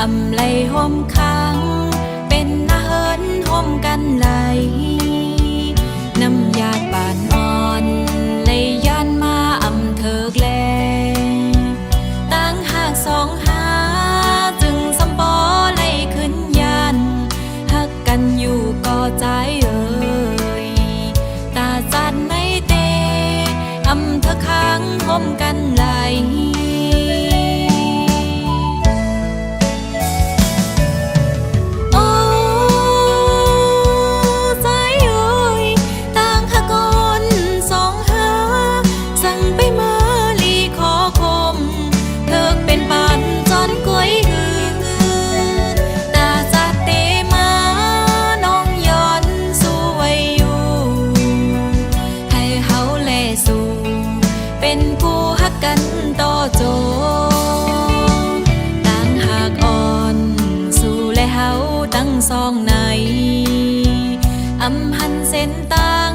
อำไลห่มค้างเป็นอาเหินห่มกันไหลน้ำยาบานอ่อนเลยย้อนมาอำเถิกแลต่างหากสองหาจึงสำปอเลยขึ้นยันหักกันอยู่ก็ใจเอ่ยตาจันในเตอำเธอค้างห่มกันไหลเป็นผู้ฮักกันต่อโจต่างหากอ่อนสู่และเฮาตั้งสองในอำหันเส้นตั้ง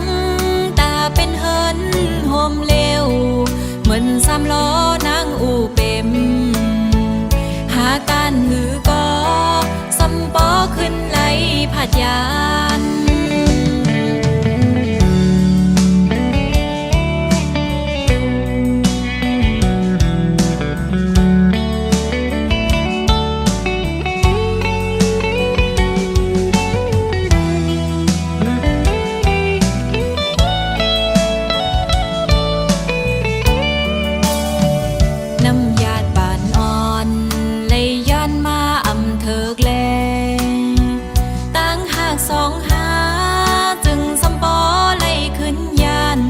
ตาเป็นเฮินโฮมเลวเหมือนสามล้อนางอูเป็มหาการหือก็สำปอขึ้นไหลผัดยานสองหาจึงสำปอไล่ขึ้นยัน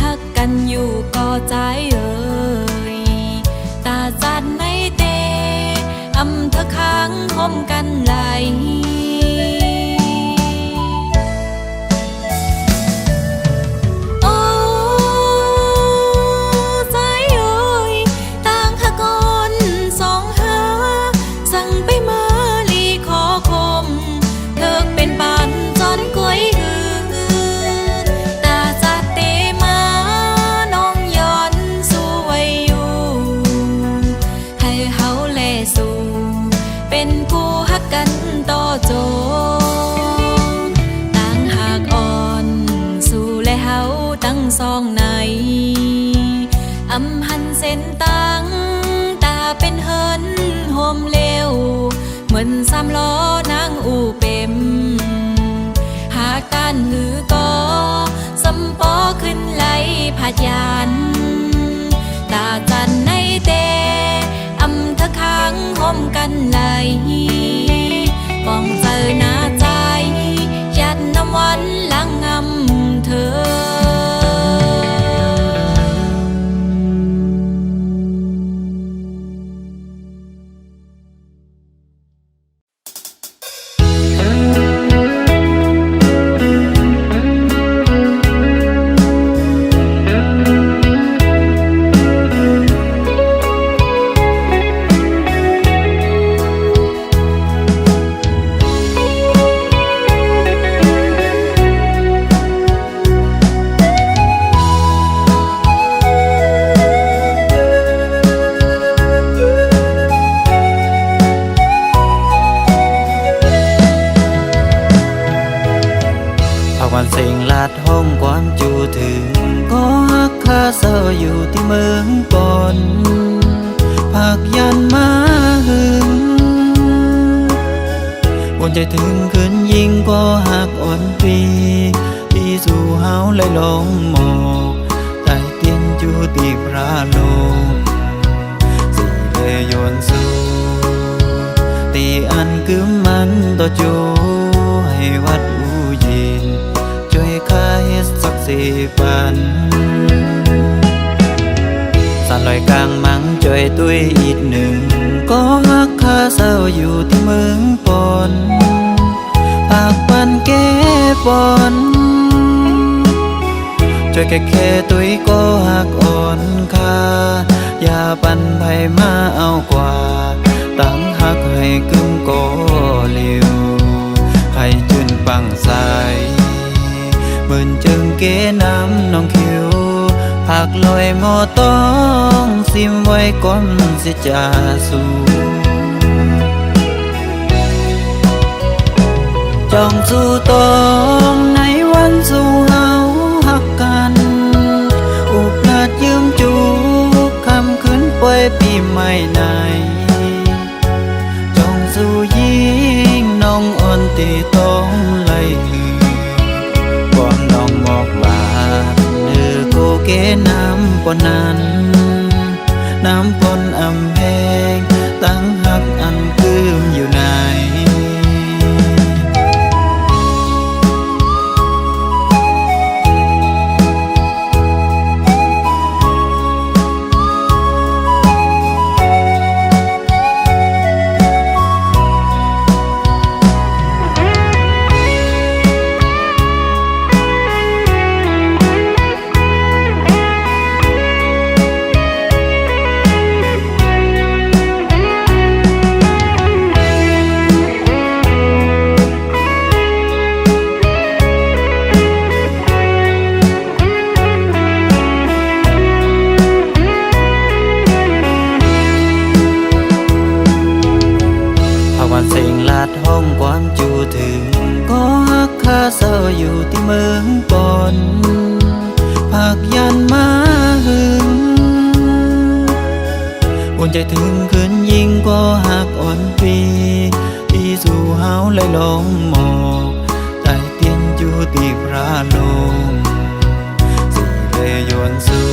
หักกันอยู่ก็ใจเอ่ยตาจันในเตอำเธอค้างห่มกันไหลเป็นผู้ฮักกันต่อโจต่างหากอ่อนสู่และเฮาตั้งสองในอำหันเส้นตั้งตาเป็นเฮินโฮมเลวเหมือนสามล้อนางอูเป็มหาการหือก็สำปอขึ้นไหลผัดยานตาจันในเตอำเธอค้างห่มกันไหลปองเจอหน้าใจยัดน้ำวันลังงำเธอวันเสียงลาดห้องความจูถึงก็ฮักคาเศร้าอยู่ที่เมืองปอนภาคยันมาหึงวนใจถึงขึ้นยิ่งก็หักอ่อนปีที่สู่เฮาเลยลงหมอกใต้เตียนจูตีพระโลกสิเลยโยนสู่ตีอันกึมมันต่อจูให้วัดอูยินช่วยข้าเฮ็ดสักสี่ปันสั่นลอยกลางมังช่วยตุ้ยอีกหนึ่งก็ฮักข้าเศร้าอยู่ที่เมืองปอนปากปันแก้ปอนช่วยแค่ตุ้ยก็ฮักอ่อนค่าอย่าปันไผมาเอากว่าตั้งฮักให้กึมก็เลียวให้จืนปังใสเหมือนจึงเก๋น้ำน้องคิวผักลอยหมอต้องซิมไว้ก่อนสิจะสู่ จ้องสู่ตองในวันสู่เฮาหักกันอุปราชยืมจูคำคืนป่วยปีใหม่ในจ้องสู่ยิงน้องอ่อนตีต้องไล่ความน้องบอกลาเนื้อโกเกน้ำปนนั้นน้ำปนอำแพงตั้งหักอันคืมอยู่ในวันเสียงลาดห้องความจูถึงก็ฮักคาเศร้าอยู่ที่เมืองปนภาคยันมาหึงอุ่นใจถึงคืนยิ่งก็หักอ่อนปีที่สู่เฮาไหลลงหมอกใต้เตียนอยู่ที่พระลงสิเลยยวนสู่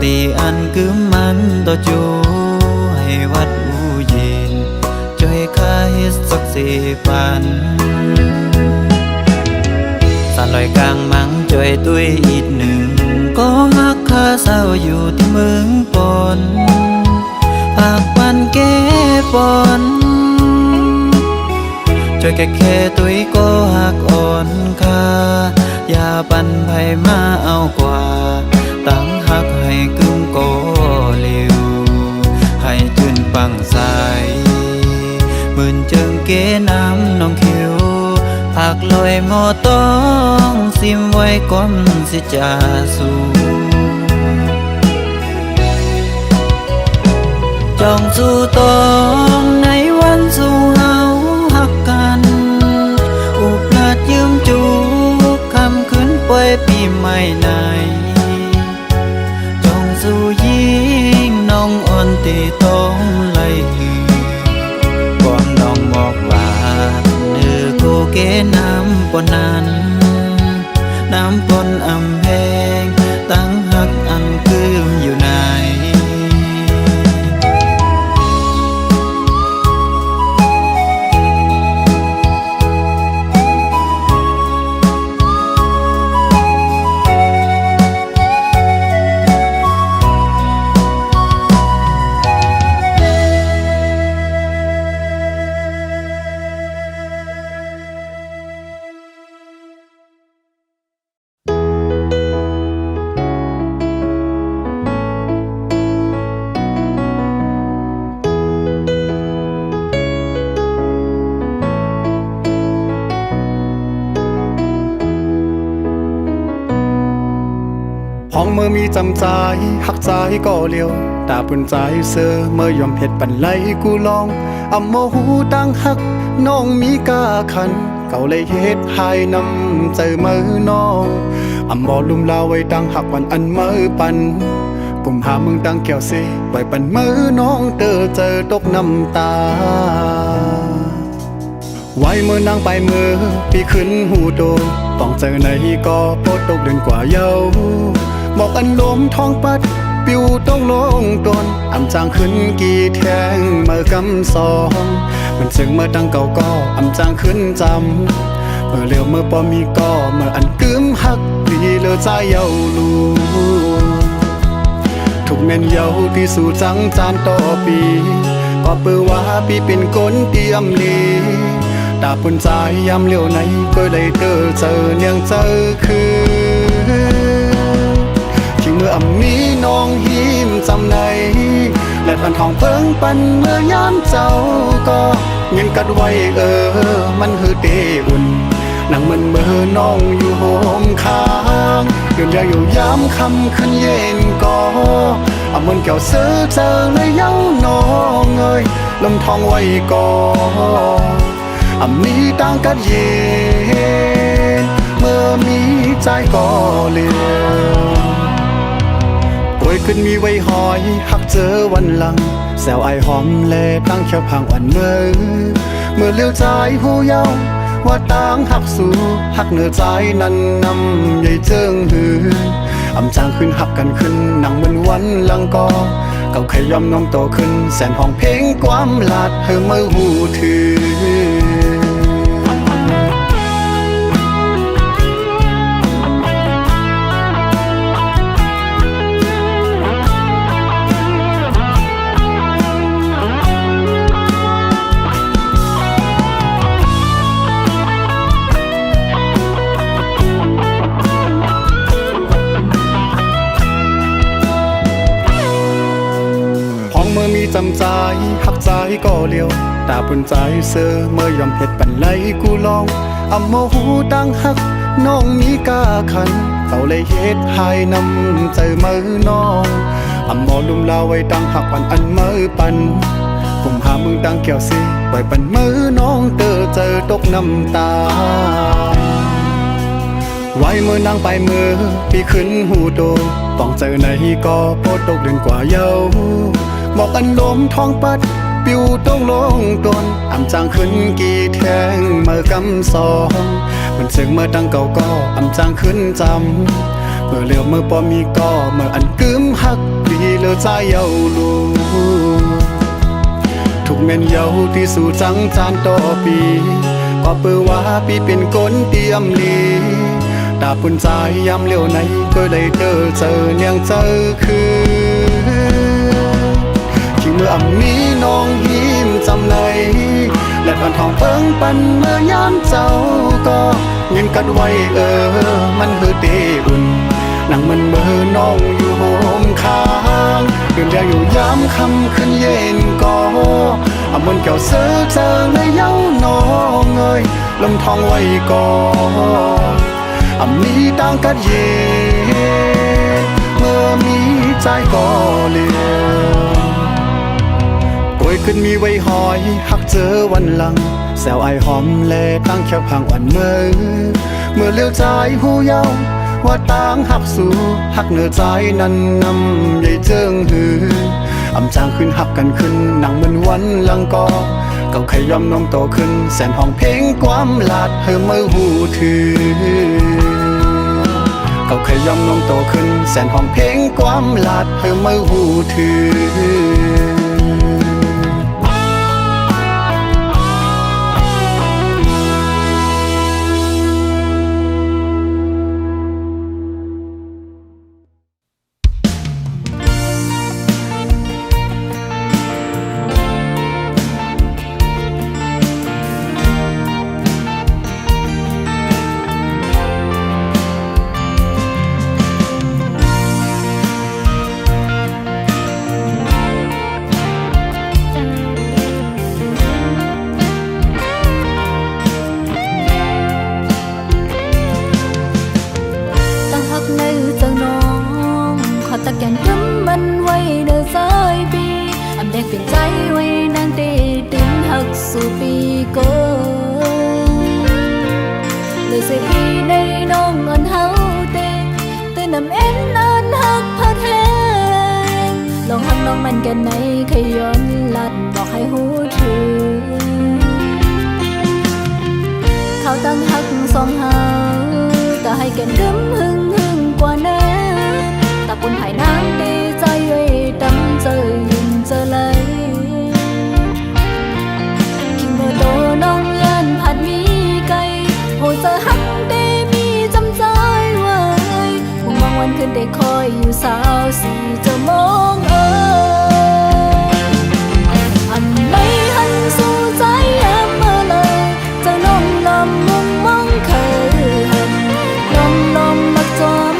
ตีอันคือมันต่อจูให้วัดอูเย็นช่วยข้าเฮ็ดสัก4 ปันสานลอยกลางมังช่วยตุ้ยอีก1ก็ฮักข้าเศร้าอยู่ที่เมืองปนหากปันแก้ปนช่วยแค่ตุ้ยก็หักอ่อนค่าอย่าปันไผมาเอากว่าตั้งหักให้กึ่งก็เร็วให้จืนปังใสหมื่นเจิงเกน้ำน้องคิวผักลอยหมอต้องซิมไว้ก่อนสิจาสู่จ้องสู่ตองในวันสู่เฮาหักกันอุปราชยืมจูคำคืนป่วยปีใหม่ในจ้องสู่ยิงน้องอ่อนตีต้องไล่ความน้องบอกลาเนื้อโกเกน้ำปนนั้นน้ำปนอำแพงตั้งหักอันคืมอยู่ในห้องเมื่อมีจำใจหักใจก็เลียวตาปุ่นใจเสือเมื่อยอมเผ็ดปันไหลกูลองอำโมหูตั้งหักน้องมีกาขันเก่าเลยเฮ็ดหายนำใจมือน้องอำบ่ลุมลาไว้ตั้งหักวันอันมือปันกุมหามึงตั้งแก้วเสไว้ปันมือน้องเจอตกน้ำตาไว้เมื่อนางไปมือปีขึ้นหูโดต้องเจอในก็โปดตกเดือนกว่าเยาบอกอันลมท้องปัดปิวต้องลงตนอำจางขึ้นกี่แทงเมื่อกำสองมันซึ่งเมื่อตั้งเก่าก็อำจางขึ้นจำเมื่อเร็วเมื่อปอมีก็เมื่ออันกึมหักดีเลอใจเยาลูทุกแม่นเยาที่สู่จังจานต่อปีก็เปื้อว่าปีเป็นคนเตรียมลีตาปุ่นใจยามเลี้ยวไหนก็เลยเจอเนียงเจอคือที่เมื่ออำนี้น้องหิมจำในและพันทองเพิ่งปันเมื่อยามเจ้าก็เงินกัดไว้มันหือเตอุ่นนั่งมันเมื่อน้องอยู่โฮมค้างยืนยาวอยู่ยามคำขึ้นเย็นก็เอามันเกี่ยวเสือเจอเลยเย้าน้องเอ้ยลมทองไว้ก่อน มีต่างกันเย็นเมื่อมีใจก็เลี้ยวป่วยขึ้นมีไว้หอยหักเจอวันหลังแซวไอหอมแลตั้งเขียวพังอ่อนเมื่อเลี้ยวใจหูเยาว่าต่างหักสู่หักเหนือใจนั้นนำใหญ่เจิงหือจางขึ้นหักกันขึ้นนั่งเหมือนวันหลังก็เก่าขยอมน้องโตขึ้นแสนห้องเพลงความลาดเธอเมื่อหูถือเมื่อมีจำใจหักใจก็เลี้ยวตาปุ่นใจเสือเมื่อยอมเห็ดปันไหลกูลองโมหูตั้งหักน้องมีกาขันเขาเลยเฮ็ดให้นำใจมือน้องหมอลุมลาไว้ตั้งหักปันอันมือปันผมหามือตั้งเกี่ยวสิไว้ปันมือน้องเจอตกน้ำตาไว้มือนางไปมือปีขึ้นหูโตต้องเจอไหนก็โพดตกเดือนกว่าเยาหมอกอันลมท้องปัดปิวต้องลงตนจางขึ้นกี่แทงเมื่อกำสองมันสึกเมื่อตั้งเก่าก็จางขึ้นจำเมื่อเลี้ยวเมื่อปอมีก็เมื่ออันกึมหักดีเลือใจเยาลูทุกเม่นเยาที่สู่จังจานต่อปีก็เปื้อว่าปีเป็นก้นเตรียมลีตาปุ่นใจยามเลี้ยวไหนก็ได้เจอเนียงเจอคือที่เมื่อมีน้องยิ้มจำในและพันทองเปิ้งปันเมื่อยามเจ้าก็เงินกันไว้มันคือเดอุ่นนั่งมันเมื่อน้องอยู่โฮมค้างเดินเดียวอยู่ยามคำขึ้นเย็นก็มันเกี่ยวเสือเจอในเย้าน้องเอ้ยลมทองไว้ก่อนมีต่างกันเย็นเมื่อมีใจก็เลี้ยวป่วยขึ้นมีไว้หอยหักเจอวันหลังแซวไอหอมแลตั้งเขียวพังอ่อนเมื่อเลี้ยวใจหูเยาว่าต่างหักสู่หักเหนือใจนั้นนำใหญ่เจิงหือจางขึ้นหักกันขึ้นนั่งเหมือนวันหลังก็เก่าขยอมน้องโตขึ้นแสนห้องเพลงความลาดเธอเมื่อหูถือเก่าขยอมน้องโตขึ้นแสนห้องเพลงความลาดเธอเมื่อหูถือตะแกนกำมันไว้เดินสายปีแดงเป็นใจไว้นางเตติงหักสู่ปีก็เลยเสียปีในน้องอันเฮาเตนำเอ็นอันหักพัดแหงลองหักน้องมันกันไหนขย้อนลัดบอกให้หูถือเขาตั้งหักสองเฮาแต่ให้แกนกำหึงกว่านั้นตาปุ่นหายน้ำดีใจไว้ตั้งเจอยินเจอเลยคิงเมื่อโตน้องยันผัดมีไก่โหเจอหักได้มีจำใจไว้ผมมองวันคืนได้คอยอยู่สาวสีจะมองอันไม่หันสู่ใจแอมเมื่อเลยจะน้องลำมุมมองเคยหันลมมักจอม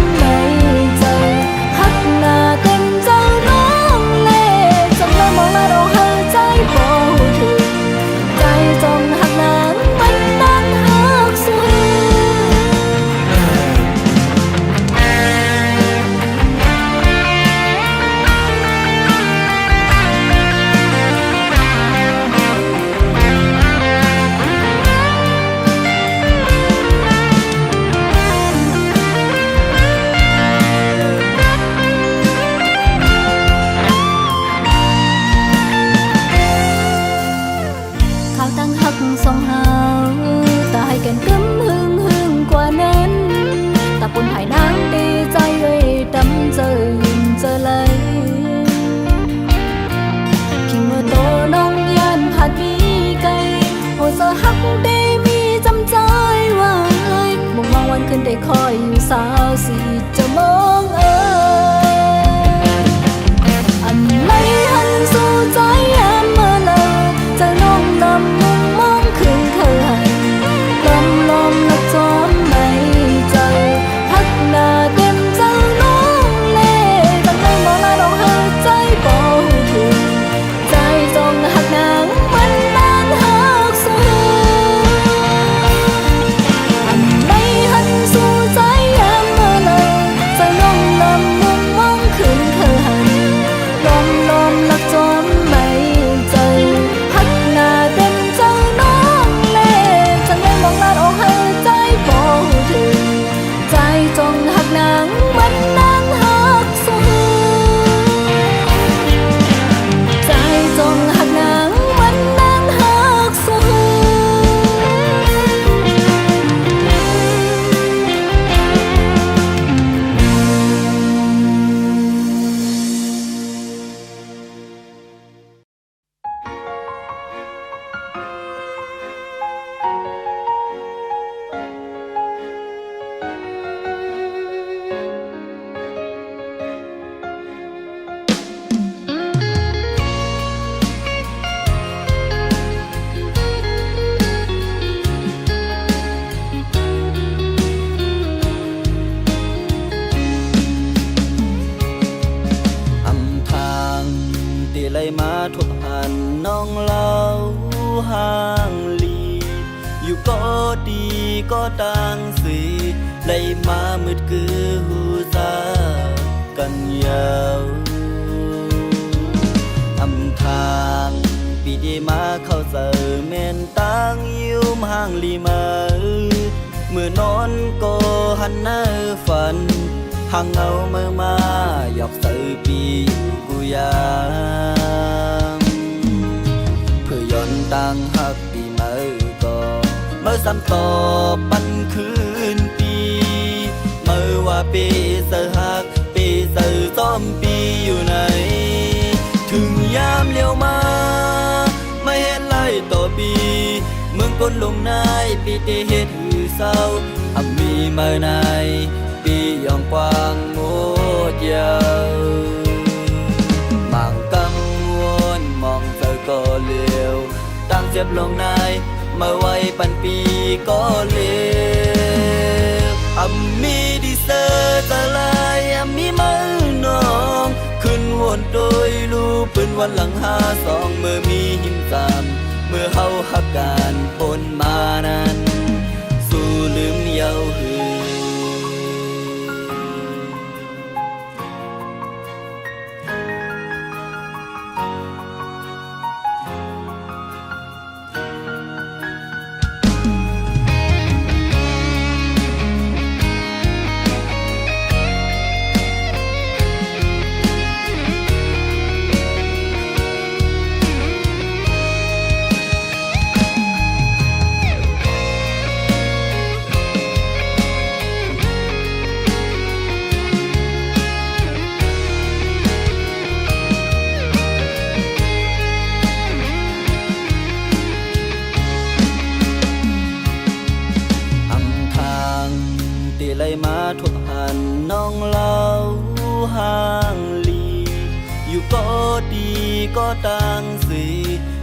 ขึ้นได้คอยอยู่สาวสิจะมองอันไหนหันสู่ใจยามเมื่อเลยใจน้องนำมุมมองขึ้นเธอให้ลมและจอมไม่ใจหักหน้าเต็มใจน้องเล่จังได้มองหน้าน้องเฮาใจบ่ถึงใจจงหักนางมันนานหักสูอันไหนหันสู่ใจยามเมื่อเลยใจน้องนำมุมมองขึ้นเธอให้ลมและจอมไม่ใจหักหน้าเต็มใจน้องเล่จังได้มองหน้าน้องเฮาใจบ่ถึงใจจงหักนางมันนานหักสูใจจงหักนางมันนานหักสู อำทางที่ไหลมาทบหันน้องเล่าห่างลีอยู่ก็ดีก็ต่างสิไหลมามืดคือหูซากันยาวอำทางปีดีมาเข้าเจอเม่นต่างยิ้มห่างลีมาเมื่อนอนก็หันหน้าฝันห่างเงาเมื่อมาหยอกเสือปีอยู่กูยามเพื่อย้อนต่างหักปีเมื่อก็เมื่อซ้ำต่อปันคืนปีเมื่อว่าปีเสือหักปีเสือซ้อมปีอยู่ไหนถึงยามเลี้ยวมาไม่เห็นไล่ต่อปีเมืองก้นลงนายปีที่เฮ็ดหือเศร้ามีเมื่อไหนปียองกว้างโมดยาวบางกังวลมองเธอก็เลี้ยวตั้งเจ็บลงนายเมื่อไว้ปันปีก็เลี้ยวมีดีเซอร์จะลายมีมือน้องขึ้นวนโดยลูกปืนวันหลัง52เมื่อมีหิมตามเมื่อเฮาหักการปนมานั้นสู้ลืมเยาหือไหลมาทบหันน้องเล่าห่างลีอยู่ก็ดีก็ต่างสิ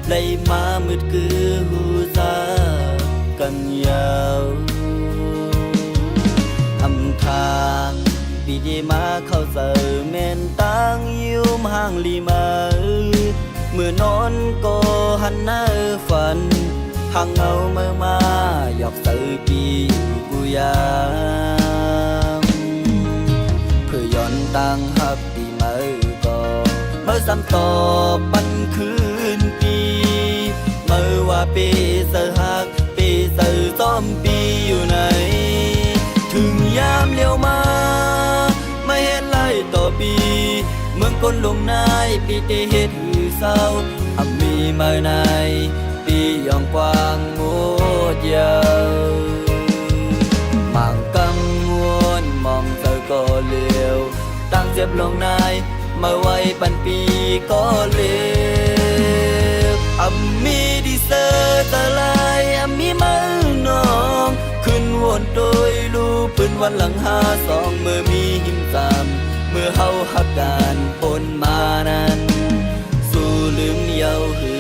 ไหลมามืดคือหูซากันยาวอำทางปีดีมาเข้าเจอเม่นต่างยิ้มห่างลีมาเมื่อนอนก็หันหน้าฝันห่างเงาเมื่อมาหยอกเสือปีอยู่กูยามเพื่อย้อนต่างหักปีเมื่อก็เมื่อซ้ำต่อปันคืนปีเมื่อว่าปีเสือหักปีเสือซ้อมปีอยู่ไหนถึงยามเลี้ยวมาไม่เห็นไล่ต่อปีเมืองก้นลงนายปีที่เฮ็ดหือเศร้ามีเมื่อไหนปียองกว้างโมดยาวบางกังวลมองเธอก็เลี้ยวตั้งเจ็บลงนายเมื่อไว้ปันปีก็เลี้ยวมีดีเซอร์จะลายมีมือน้องขึ้น ขึ้นวนโดยลูปืนวันหลัง52เมื่อมีหิมตามเมื่อเฮาหักการปนมานั้นสู้ลืมเยาหือ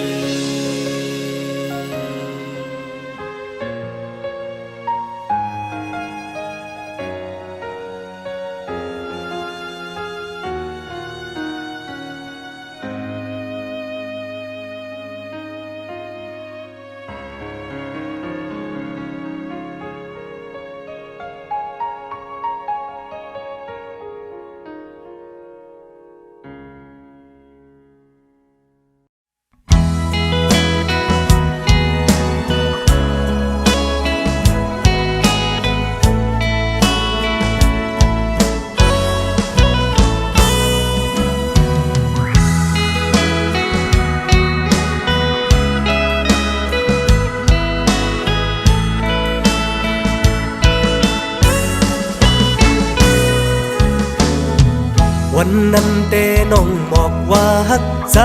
วันนั้นเต้น้องบอกว่าฮักใจ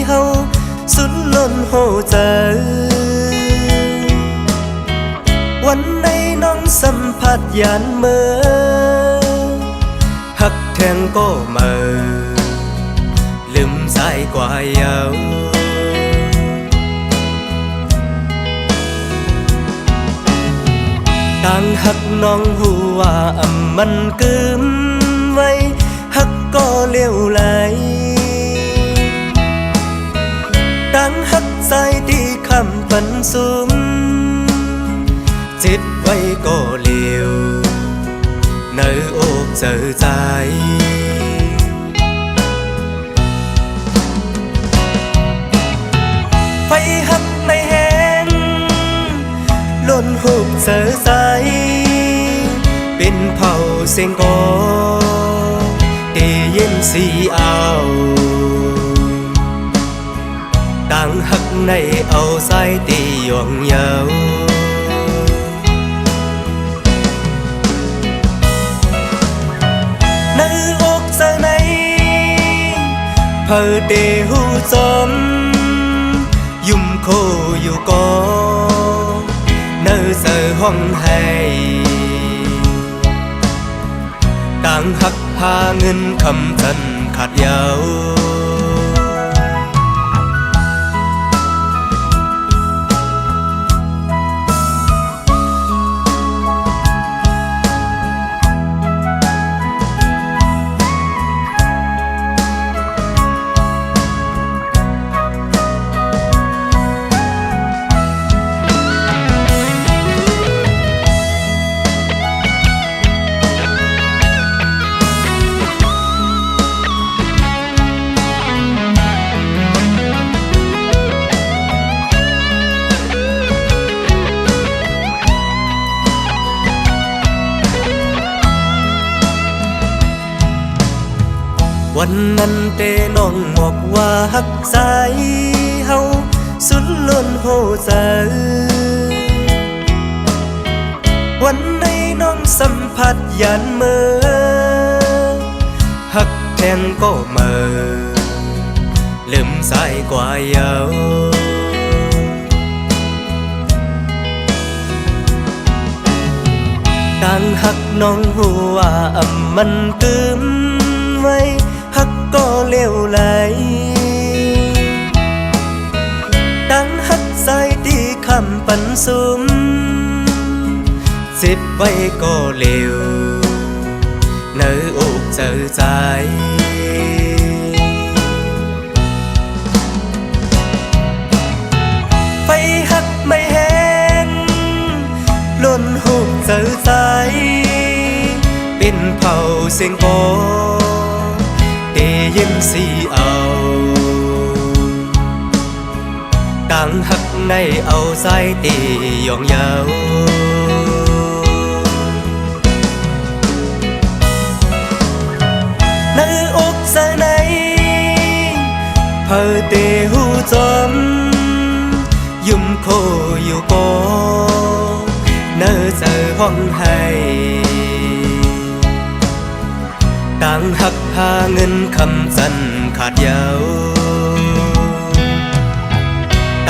เฮาสุดล้นหัวใจวันในน้องสัมผัสยานเมื่อฮักแทงก็เมื่อลืมสายกว่าเยาต่างฮักน้องหูว่ามันกึมไว้ฮักก็เลี้ยวไหลตั้งฮักใจที่คำปันสุมจิตไว้ก็เลี้ยวในอกเจอใจไฟฮักในแห้งล้นหุบเจอใจเป็นเผาเสียงกอยินสีเอาตั้งหักในเอาสายตีหย่วงเยาในอกเจอในเพอเดหูจมยุ่มโคอยู่ก็เนื้อเจอห้องให้ต่างหักหาเงินคำจันขาดยาววันนั้นเต้น้องบอกว่าฮักใจเฮาสุดล้นหัวใจวันในน้องสัมผัสยานเมื่อฮักแทงก็เมื่อลืมสายกว่าเยาต่างฮักน้องหัวมันกึมไว้ฮักก็เลี้ยวไหลตั้งฮักใจที่คำปันสุมจิบไว้ก็เลี้ยวเนื้ออกเจอใจไฟฮักไม่แห้งล้นหุบเจอใจเป็นเผาเสียงกอยินสีเอาต่างหักในเอาสายตีหย่องเยาในอกเจอในเพอเตหูจมยุ่มโคอยู่ก็เนื้อเจอห้องให้ต่างหักหาเงินคำจันขาดยาว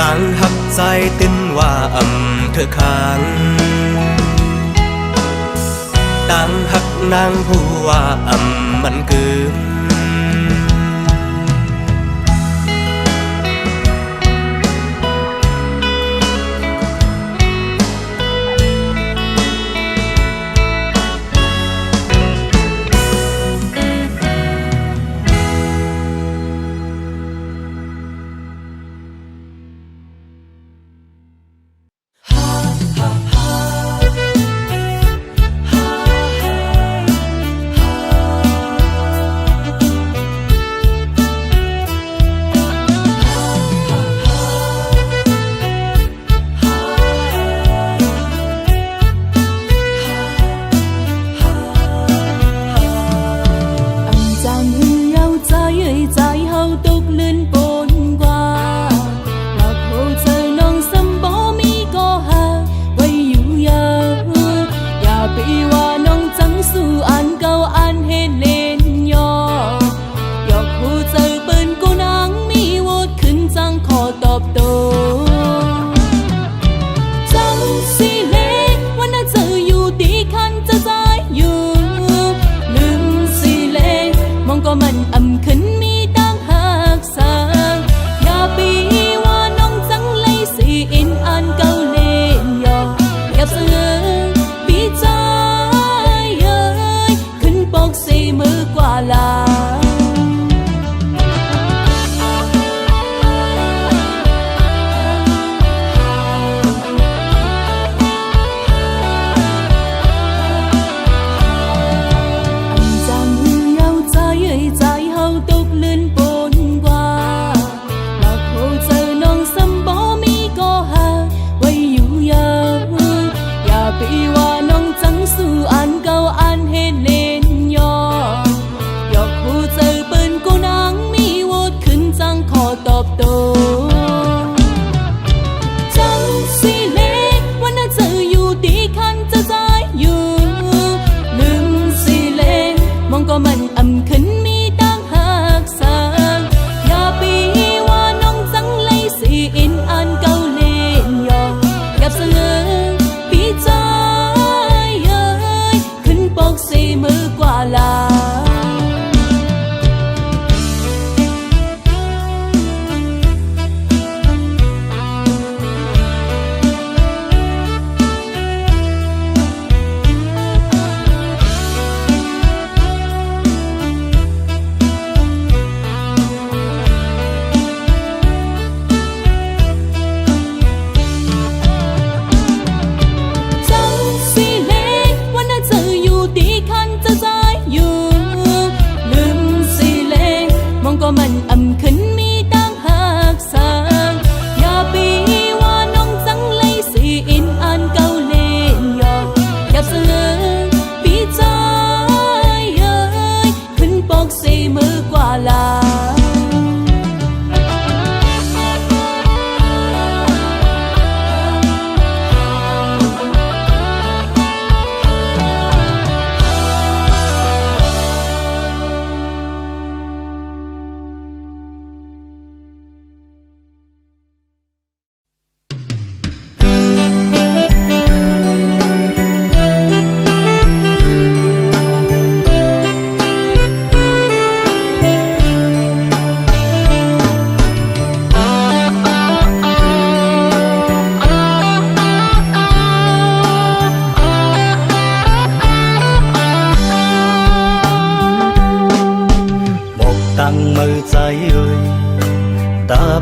ต่างหักใจติ้นว่าเธอค้าง นางผู้ว่ามันเกิม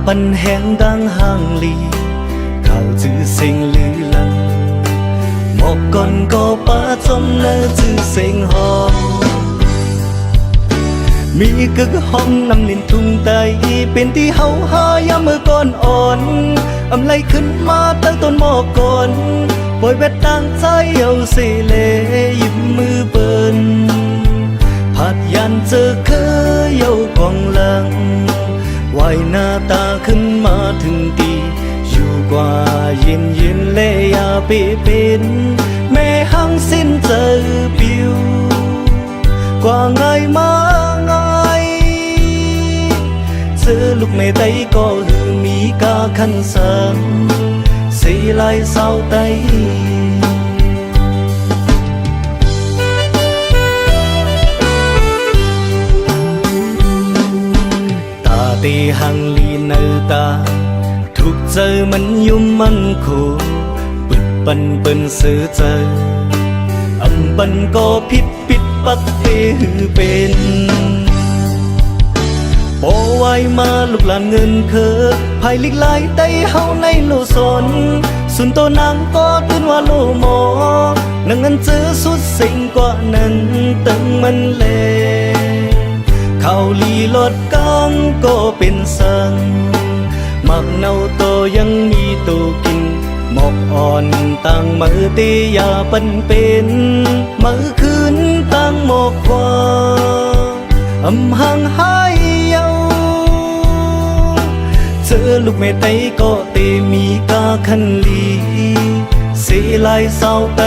Bần hẹn đang hàng ly Khảo chữ sinh lư lăng Một con có ba trong nơ chữ sinh hòm Mi cực hòm nằm lên thùng tay Bên tí hậu hai mơ con ổn Âm lấy khấn ma tăng tôn mò con Bồi bét tăng trái yêu xê lê Dịp mưa bơn Phạt dàn chơ khơ yêu quang lăng Hoài na ta khấn ma thường tì Dù qua yên yên lê ya bê bên Mẹ hăng xin giờ biêu Qua ngày mà ngày Giờ lúc mẹ tay có hư mi ca khăn sáng Xây lại sao tay เจอมันยุ่มมันคู่ปิดปันเปิ้นซื้อเจออำปันก็ผิดปิดปักเปหือเป็นโปไว้มาลูกหลานเงินเคอภายลิกไหลได้เฮาในโลสนสุนโตนางก็ตื่นว่าโลหมอนังเงินเจอสุดสิ่งกว่านั้นตึงมันแลเขาลีลดกังก็เป็นสังมักเนาโตยังมีตัวกินหมอกอ่อนตั้งมือตียาปันเป็นมือคืนตั้งหมอกว่าห่างหายเยาเจอลูกแม่ไตก็เตมีกาคันลีเสียลายเศร้าไต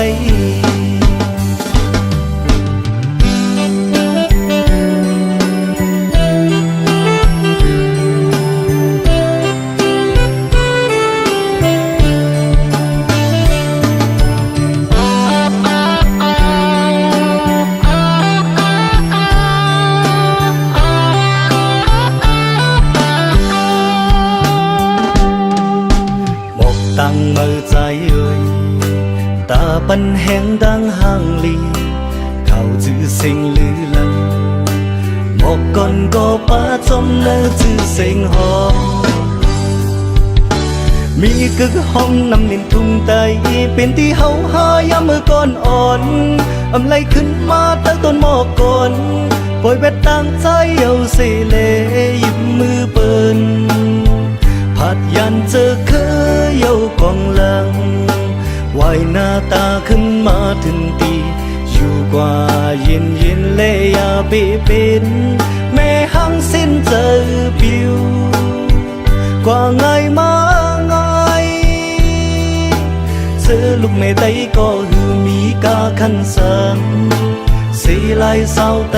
ตั้งมือใจเอ่ยตาปันแห้งดังห่างลีเขาจื้อเสียงลือลังหมอกก่อนก็ป้าจมเนื้อจื้อเสียงหอมีกึกห้องนำลินทุ่งไตเป็นที่เฮาหายามมือก่อนอ่อนอำไลขึ้นมาตั้งต้นหมอกก่อนปล่อยแบดตั้งใจเอาเสเลยิ้มมือเปิ้นผัดยันเจอเคยเยาวกองหลังวายหน้าตาขึ้นมาถึงตีอยู่กว่าเย็นเย็นเลยอย่าไปเป็นแม่หังสิ้นเจอปิวกว่าไงมาไงเจอลูกแม่ไตก็หือมีกาคันสังเสียลายเศร้าไต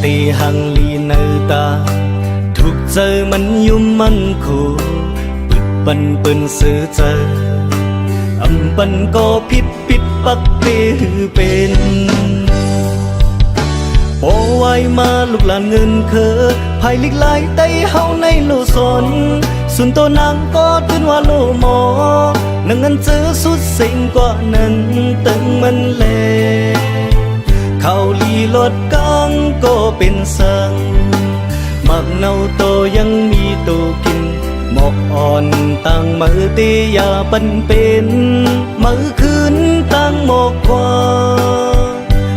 ตีหังลีเนตาทุกเจอมันยุ่มมันคู่ปิดปันเปิ้นซื้อเจออำปันก็ผิดปิดปักเปหือเป็นโปไว้มาลูกหลานเงินเคอภายลิกไหลได้เฮาในโลสนสุนโตนางก็ตื่นว่าโลหมอนังเงินเจอสุดสิ่งกว่านั้นตึงมันแลเขาลีลดกังก็เป็นสังมักเนาโตยังมีตัวกินหมอกอ่อนตั้งมือตียาปันเป็นมือคืนตั้งหมอกกว่า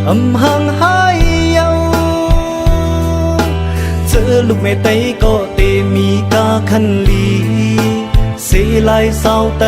ห่างหายเยาเจอลูกแม่ไตก็เตมีกาคันลีเสียลายเศร้าไต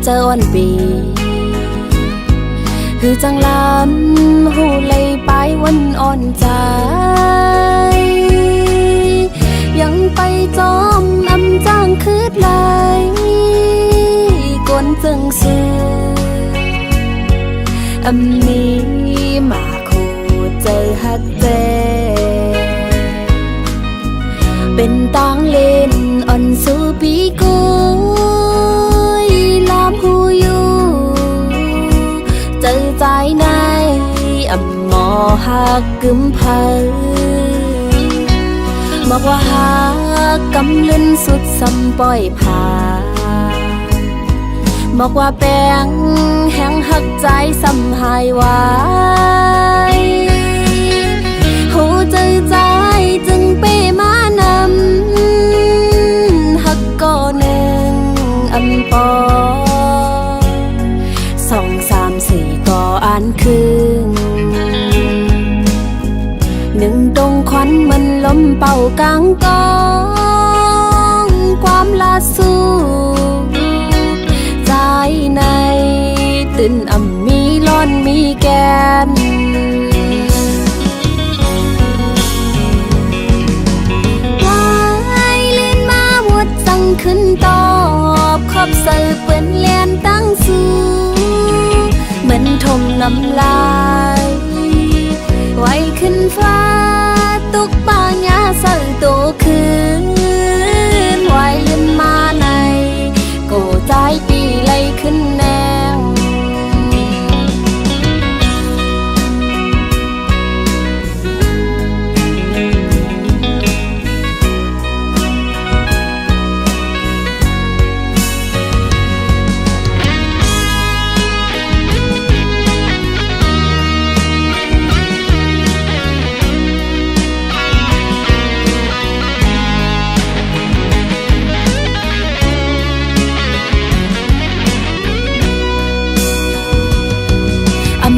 เจอวันปีคือจังลำหูเลยไปวันอ่อนใจยังไปจอมอำจ้างคืดไหลกวนจึงซื้ออำนี้มาคู่เจอฮักเจเป็นตังเล่นอ่อนสู้ปีกูเจอใจในอำหมอหักกึมเพอบอกว่าหักกำลืนสุดซ้ำปล่อยผ่าบอกว่าแป้งแห้งหักใจซ้ำหายไว้หูเจอใจจึงเป้มานำหักก็หนึ่งอำปอ นึ่งตรงควันมันลมเป่ากลางกองความลาสู้ใจในตื่นอ่ำมีร้อนมีแกนวายลื่นมาหมดสั่งขึ้นตอบขอบเสือเปื้อนเลียนตั้งสู้เหมือนทมน้ำลายไว้ขึ้นฟ้าตุกป่าหญ้าเสือโตคืนไว้ลื่นมาในโกใจปีไหลขึ้นแนว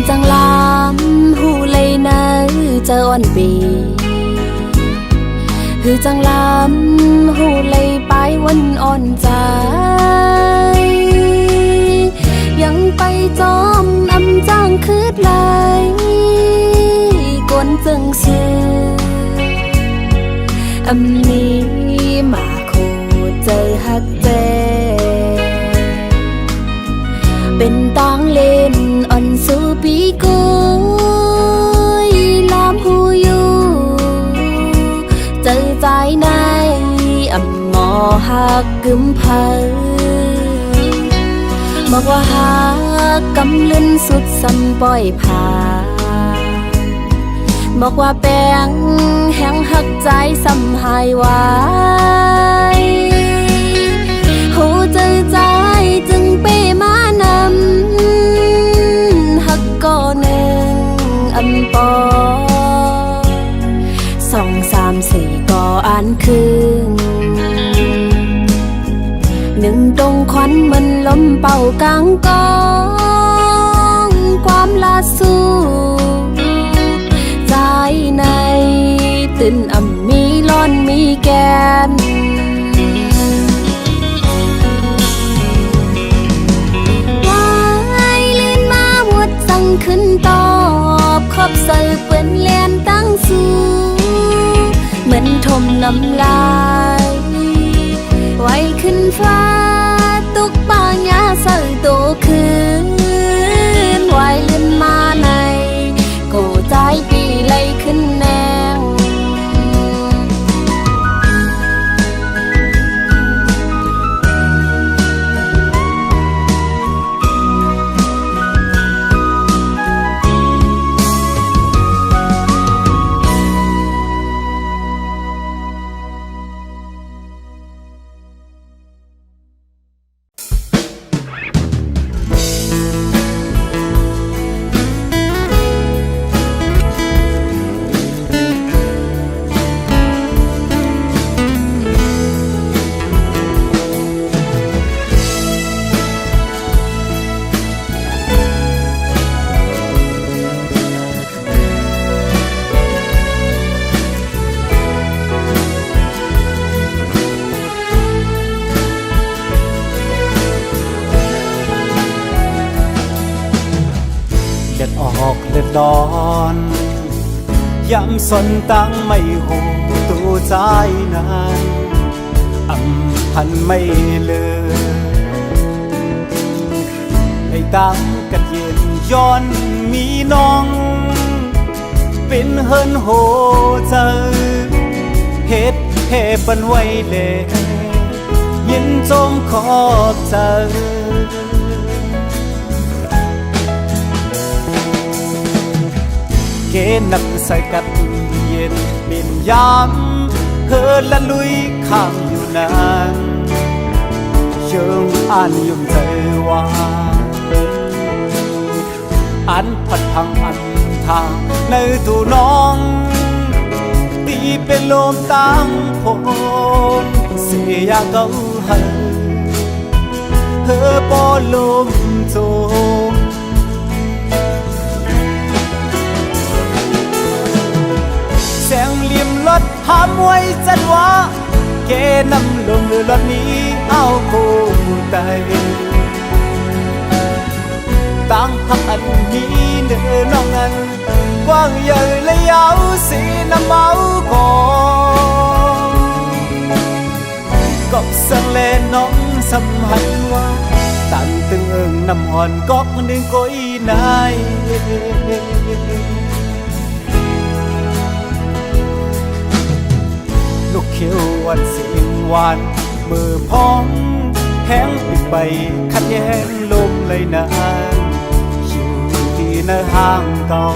จังลามหูเลยนะเจออ่อนปีคือจังลามหูเลยไปวันอ่อนใจยังไปจอมอำจ้างคืดไหลกวนจึงซื้ออำนี้มาโคเจอฮักเจเป็นตังเล่นอ่อนสู่ปีกุยลามหูอยู่เจอใจในอ่ำงอหักกึมเพอบอกว่าหักกำลืนสุดซ้ำปล่อยผ่าบอกว่าแป้งแห้งหักใจซ้ำหายไว้หูเจอใจจึงเป้มานำหักก็หนึ่งอำปอสองสามสี่ก็อ่านคืนหนึ่งตรงควันมันลมเป่ากลางกองความลาสู้ใจในตื่นอ่ำมีร้อนมีแกนขึ้นตอบขอบเสือเปื้อนเลียนตั้งสู้เหมือนทมน้ำลายไว้ขึ้นฟ้าตุกป่าหญ้าเสือโตคืนไว้ลื่นมาในโกใจปีไหลขึ้นแนวเลือดร้อนย้ำสนตั้งไม่หูตัวใจนั้นอำพันไม่เลือให้ตั้งกันเย็นย้อนมีน้องเป็นเฮินโหเจอเฮ็ดเพ่ปันไว้เลยยินจมขอบเจอเกนักใส่กัดเย็นบินยามเฮินละลุยข้างอยู่นานเชิงอ่านยุ่มใจว่าอันพัดพังอันทางในตัวน้องตีเป็นลมตั้งผมเสียเก่าให้เธอปอลมโจมส ห้ามไว้จันว่าเกนำลงรถนี้เอาคู่ใจตั้งหักอันนี้เนื้อน้องนั้นกว้างใหญ่และยาวสีน้ำเมาก่อนกบสังเลน้องสำหันว่าตันตึงเอิงนำหอนกอกหนึ่งก้อยนายลูกเขียววันสินหวานมือพองแห้งปิดไปขัดแย้งลมเลยนานอยู่ที่ในห้างเก่า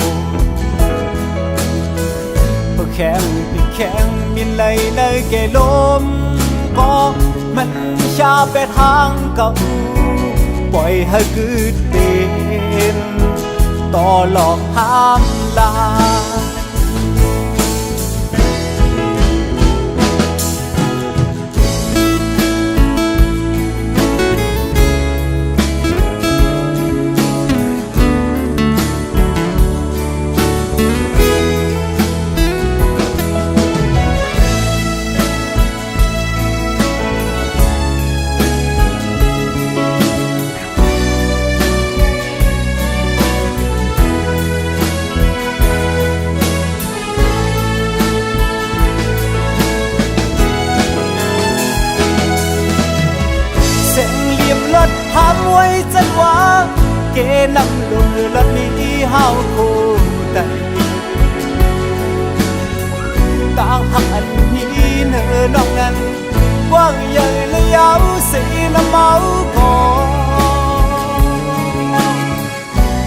เพื่อแข็งปิดแข็งมินเลยในเกลมก็มันชาไปทางเก่าปล่อยให้กึดเป็นต่อหลอกห้ามลาห้ามไว้จันว่าเกนำลงรถนี้เฮาคู่ใจต่างหักอันนี้เนื้อน้องนั้นกว้างใหญ่และยาวสีน้ำเมาก่อน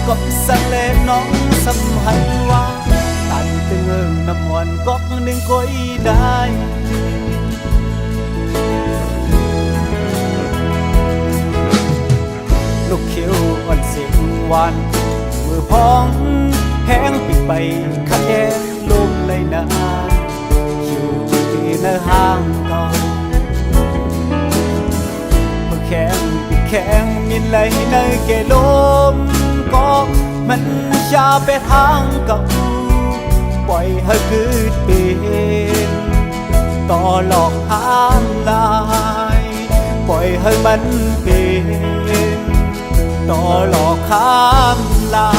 ก็สั่งเลน้องสำหันว่าตันตึงเอิงน้ำมันก๊อกหนึ่งก้อยได้ลูกเขียวอ่อนเสียงหวานมือพองแห้งปิดไปขัดแย้งลมเลยนานอยู่ที่ในห้างเก่าเพื่อแข็งปิดแข็งมินเลยในเกลมก็มันชาไปทางเก่าปล่อยให้กึดเป็นต่อหลอกห้ามลายปล่อยให้มันเป็นต่อหลอกข้ามลา